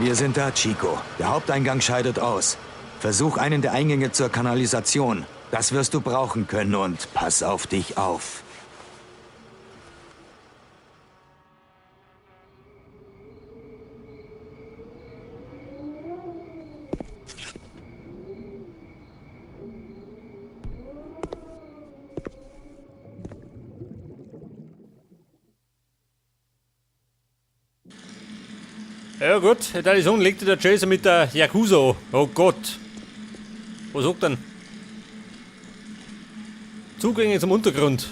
Wir sind da, Chico. Der Haupteingang scheidet aus. Versuch einen der Eingänge zur Kanalisation. Das wirst du brauchen können und pass auf dich auf. Ja gut, da ist legte der Jason mit der Yakuza an. Oh Gott. Was sagt denn? Zugänge zum Untergrund.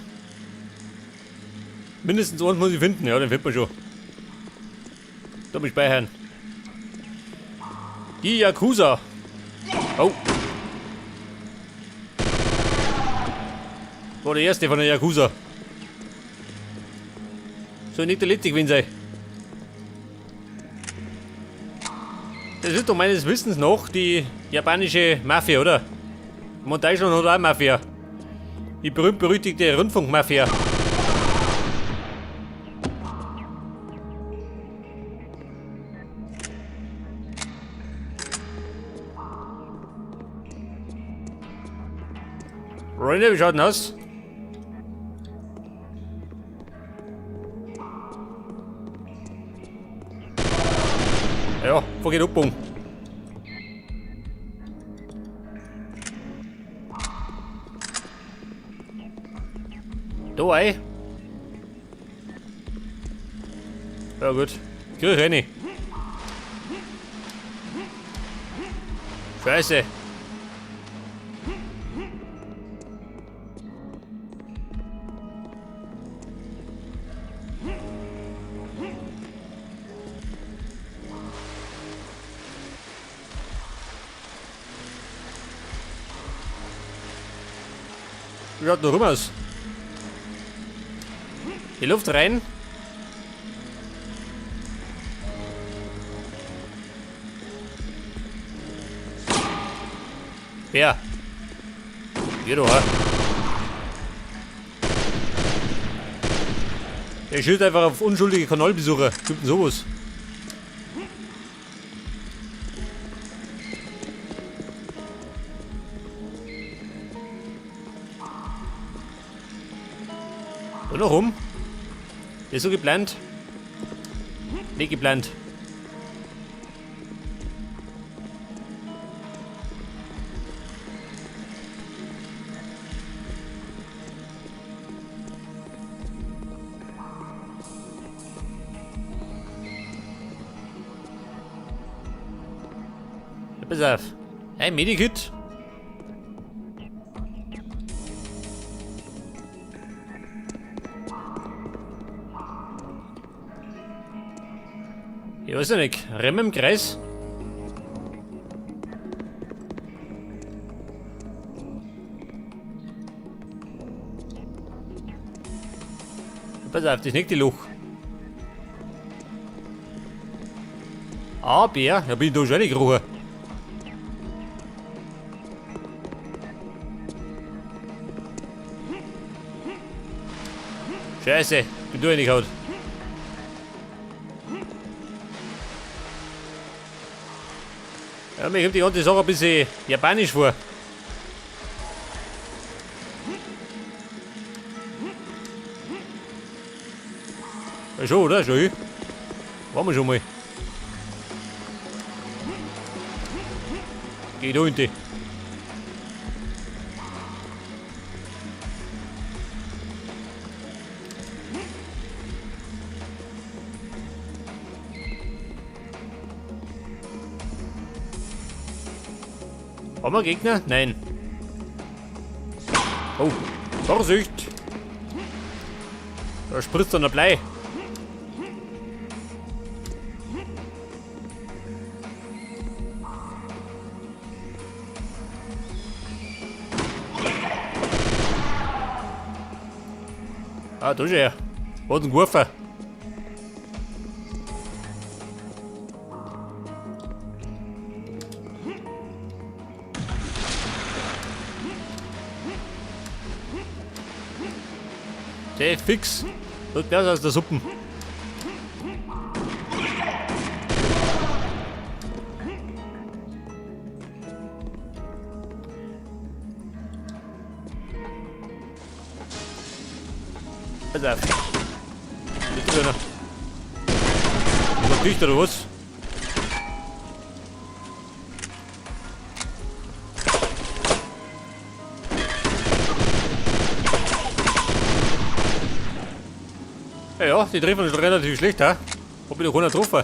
Mindestens eins muss ich finden, ja, den findet man schon. Da muss ich speichern. Die Yakuza. Oh. War der erste von der Yakuza. Soll nicht der letzte gewesen sein. Das ist doch meines Wissens noch die japanische Mafia, oder? Und Deutschland hat auch Mafia. Die berühmt-berüchtigte Rundfunkmafia. Freunde, wie schaut denn aus? Ja, vorgeht Uppung. Da ein. Ja gut, krieg ich rein. Scheiße. Wie schaut noch rum aus? Die Luft rein. Ja. Geh doch, ha. Der schießt einfach auf unschuldige Kanalbesucher. Gibt denn sowas? Und noch rum. Ist so geplant? Nicht geplant. Ja, pass auf. Ein Medikit. Ich weiß ja nicht. Rennen wir im Kreis? Pass auf, das ist nicht die Loch. Ah, Bär. Ja, bin ich da schon reingerochen. Scheiße, bin da reingehauen. Ja, mir kommt die ganze Sache ein bisschen japanisch vor. Ja, schon, oder? Schon. Waren wir schon mal. Geh da hinten. Haben wir Gegner? Nein. Oh, Vorsicht! Da spritzt dann ein Blei. Ah, da ist er. Hat ihn geworfen. Der ist fix. Tut mehr aus der Suppe. Pass auf. Jetzt wieder. Ist noch dicht oder was? Ja, die treffen schon relativ schlecht, ha? Hab ich doch keiner getroffen.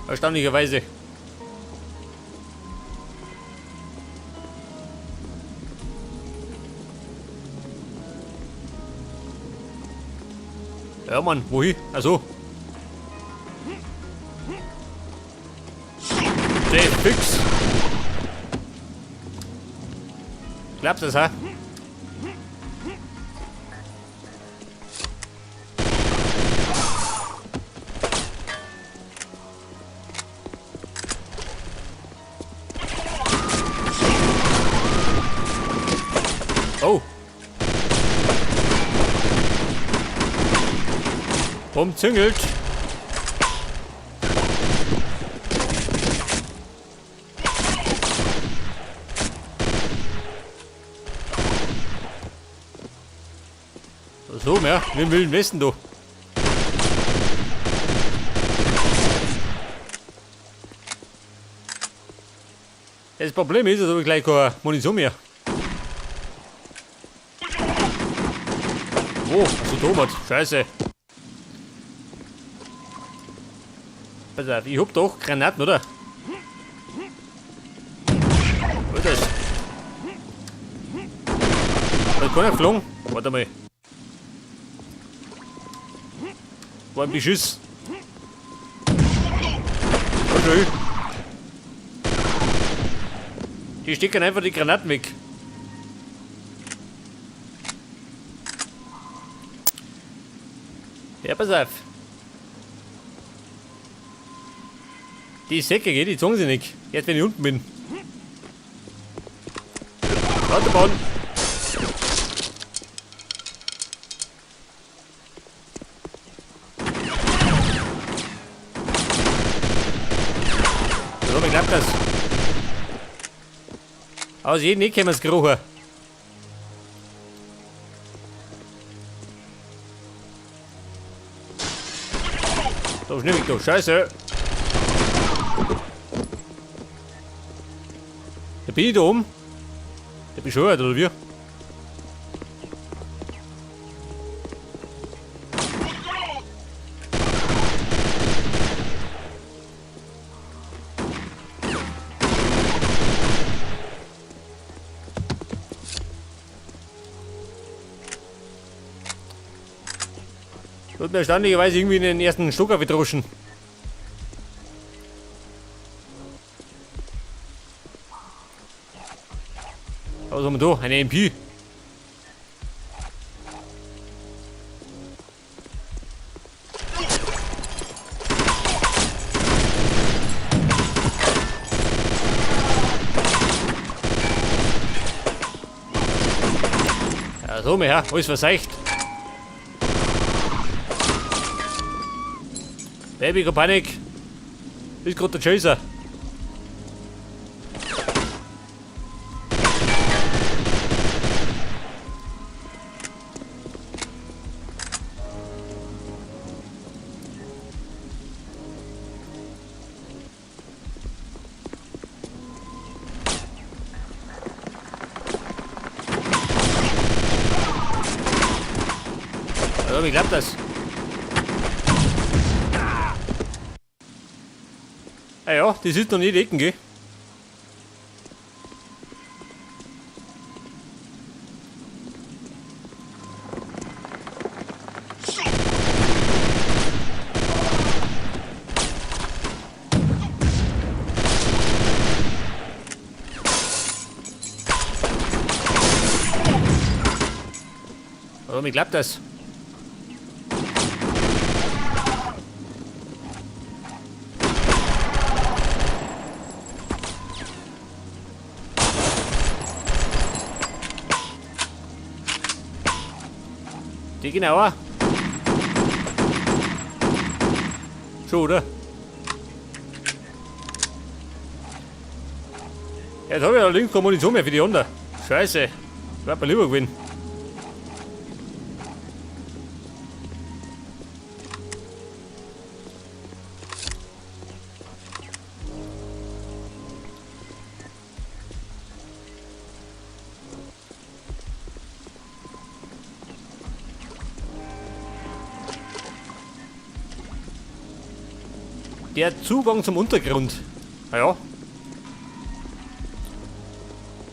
Erstaunlicherweise. Ja, Mann, wohin? Achso. Der fix. Glaubst du das, ha? Oh. Umzingelt. So mehr, wir Wilden Westen, du. Das Problem ist, dass ich gleich keine Munition mehr. Oh, so Tomat. Scheiße. Pass auf, ich hab doch Granaten, oder? Was ist das? Da ist keiner geflogen. Warte mal. War ein Beschuss. Okay. Die stecken einfach die Granaten weg. Ja, pass auf. Die Säcke, die zogen sie nicht. Jetzt, wenn ich unten bin. Autobahn. So, wie klappt das? Aus jedem Eck haben wir es gerochen. So schnell ich doch, scheiße. Da bin ich da oben. Der bescheuert, oder wie? Wird mir erstaunlicherweise irgendwie in den ersten Stock aufgedroschen. Was haben wir da? Eine MP. Ja, so mehr, alles verseicht. Baby, keine Panik. Ist gerade der Chaser. Ja, wie klappt das? Ah ja, das ist noch nicht Ecken, gell? Aber wie klappt das? Die genauer. Schon, oder? Jetzt habe ich allerdings keine Munition mehr für die Hunde. Scheiße. Ich werde mal lieber gewinnen. Der Zugang zum Untergrund. Naja.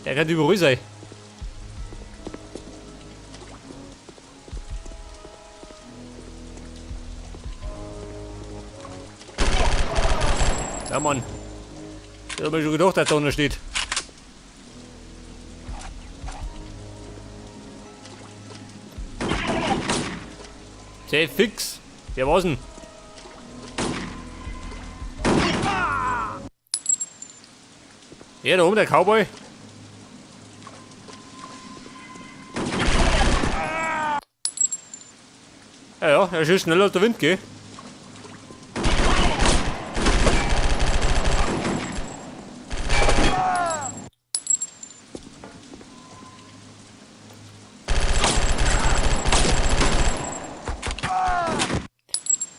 Der kann überall sein. Ja, Mann. Ich hab mir schon gedacht, dass da unten steht. Safe fix. Wer war's denn? Ja, da oben der Cowboy. Ja, er schießt schneller als der Wind, gell?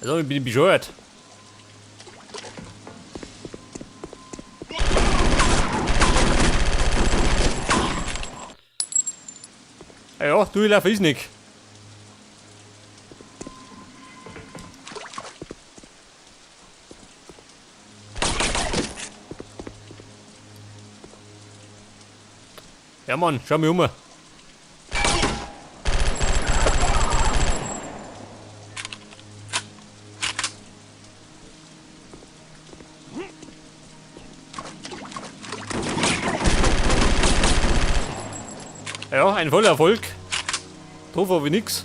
Also, ich bin bescheuert. Ja, du, ich lauf ist nicht. Ja, Mann, schau mich um. Ja, ein voller Erfolg. Drauf habe ich nix.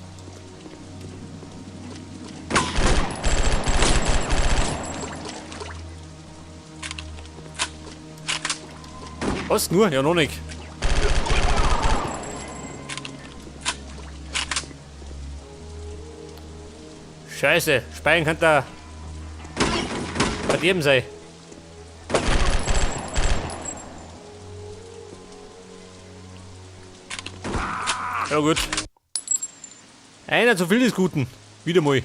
Was nur? Ja, noch nicht. Scheiße, Speien kann da verderben sein. Ja gut. Einer zu viel des Guten. Wieder mal.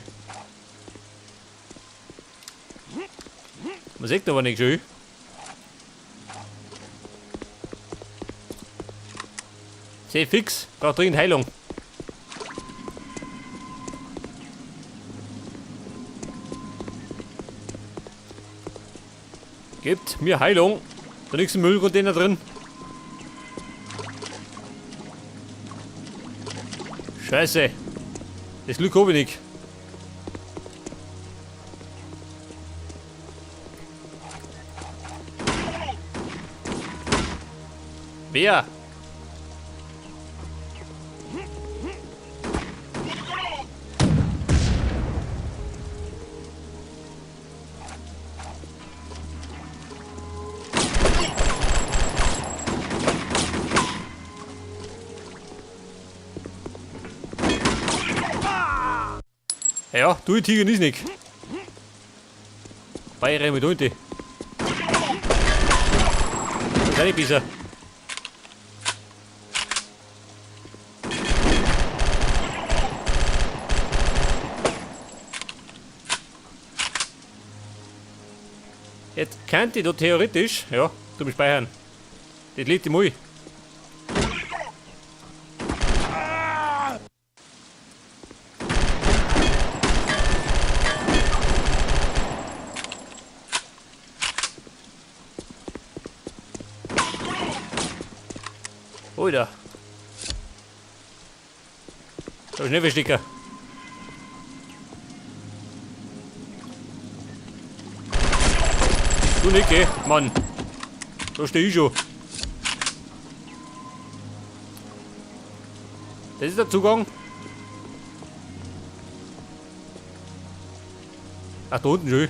Man sieht aber nicht schön. Sehr fix. Braucht dringend Heilung. Gebt mir Heilung. Da liegt ein Müllcontainer drin. Scheiße. Das Glück habe ich nicht. Wer? Ja, du Tiger ist nicht. Bayern mit unten. Das ist nicht besser. Jetzt könnte ich da theoretisch, ja, du bist speichern. Das lädt die Mui. Alter. Da ist Nebelsticker. Du nicht, geh, Mann. Da steh ich schon. Das ist der Zugang. Ach, da unten schön.